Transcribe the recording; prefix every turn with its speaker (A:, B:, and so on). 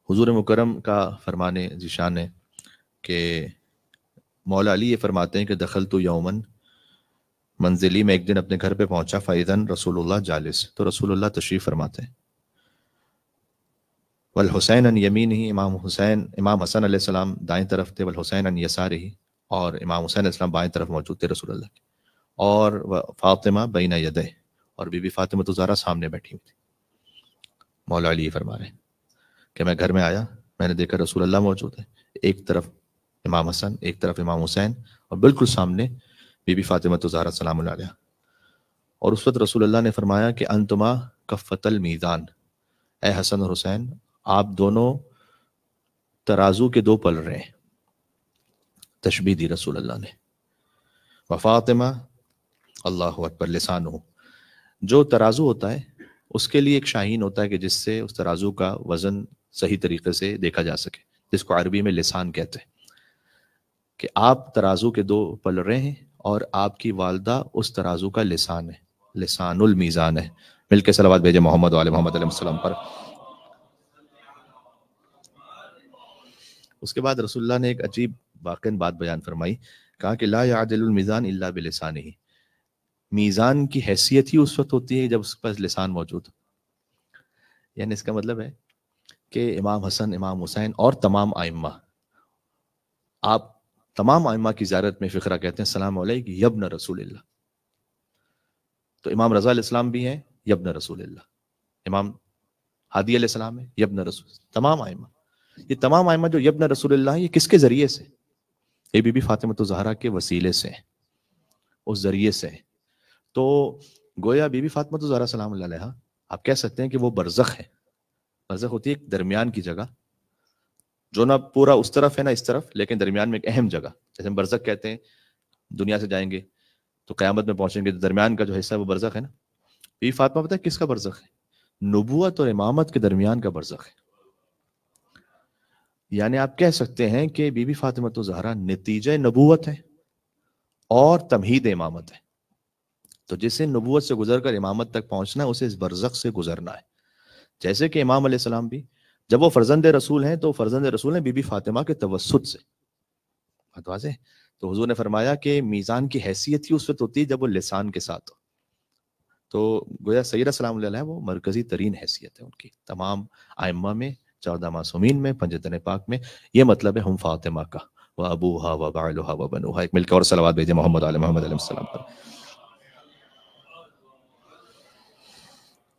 A: حضور مکرم کا فرمانے ذیشان ہے کہ مولا علی یہ فرماتے ہیں کہ دخلت یومن منزلی، میں ایک دن اپنے گھر پہ پہنچا، فَإِذَن رسول اللہ جالس، تو رسول اللہ تشریف فرماتے ہیں، والحسین عن یمینہ، امام حسن علیہ السلام دائیں طرف تھے، والحسین عن یسارہ، اور امام حسین علیہ السلام بائیں طرف موجود تھے رسول اللہ کے، اور فاطمہ بین یدہ، اور بی بی فاطمہ زہرا سامنے بیٹھی ہوئی تھی۔ مولا علی فرما رہے ہیں کہ میں گھر میں آیا، میں نے دیکھا رسول اللہ موجود ہے، ایک طرف امام حسن، ایک طرف امام حسین، اور بالکل سامنے بی بی فاطمہ زہرا سلام اللہ علیہا۔ اور اس وقت رسول اللہ نے فرمایا کہ انتما کفت المیزان، اے حسن اور حسین، آپ دونوں ترازو کے دو پل رہے ہیں، تشبیہ دی رسول اللہ نے۔ وفاطمہ اللہ اکبر لسانہ، جو ترازو ہوتا ہے اس کے لیے ایک شاہین ہوتا ہے کہ جس سے اس ترازو کا وزن صحیح طریقے سے دیکھا جا سکے، جس کو عربی میں لسان کہتے ہیں، کہ آپ ترازو کے دو پل رہے ہیں اور آپ کی والدہ اس ترازو کا لسان ہے، لسان المیزان ہے۔ مل کے صلوات بھیجے محمد و آل محمد علیہ السلام پر۔ اس کے بعد رسول اللہ نے ایک عجیب واقعہ بات بیان فرمائی، کہا کہ لا یعدل المیزان الا بلسانہ، میزان کی حیثیت ہی اس وقت ہوتی ہے جب اس کے پاس لسان موجود، یعنی اس کا مطلب ہے کہ امام حسن، امام حسین اور تمام ائمہ، آپ تمام ائمہ کی زیارت میں فقرہ کہتے ہیں السلام علیک یبن رسول اللہ، تو امام رضا علیہ السلام بھی ہیں یبن رسول اللہ، امام ہادی علیہ السلام ہے یبن رسول اللہ، تمام ائمہ، یہ تمام ائمہ جو یبن رسول اللہ، یہ کس کے ذریعے سے؟ یہ بی بی فاطمہ زہرا کے وسیلے سے، اس ذریعے سے۔ تو گویا بی بی فاطمہ زہرا سلام اللہ علیہا، آپ کہہ سکتے ہیں کہ وہ برزخ ہے۔ برزخ ہوتی ہے ایک درمیان کی جگہ، جو نہ پورا اس طرف ہے نہ اس طرف، لیکن درمیان میں ایک اہم جگہ، جیسے ہم برزخ کہتے ہیں، دنیا سے جائیں گے تو قیامت میں پہنچیں گے تو درمیان کا جو حصہ ہے وہ برزخ ہے نا۔ بی بی فاطمہ پتہ ہے کس کا برزخ ہے؟ نبوت اور امامت کے درمیان کا برزخ ہے۔ یعنی آپ کہہ سکتے ہیں کہ بی بی فاطمہ زہرا نتیجہ نبوت ہے اور تمہید امامت ہے، تو جسے نبوت سے گزر کر امامت تک پہنچنا ہے اسے اس برزخ سے گزرنا ہے۔ جیسے کہ امام علیہ السلام بھی جب وہ فرزند رسول ہیں تو فرزند رسول ہیں بی بی فاطمہ کے توسط سے، بات واضح ہے؟ تو حضور نے فرمایا کہ میزان کی حیثیت ہی اس وقت ہوتی ہے جب وہ لسان کے ساتھ ہو، تو گویا سیدہ سلام اللہ علیہ وہ مرکزی ترین حیثیت ہے ان کی تمام ائمہ میں، 14 معصومین میں، پنجتن پاک میں۔ یہ مطلب ہے ہم فاطمہ کا، و ابوہا و بعلہا و بنوہا۔ ایک مل کے اور صلوات بھیجے محمد علیہ محمد علیہ السلام پر۔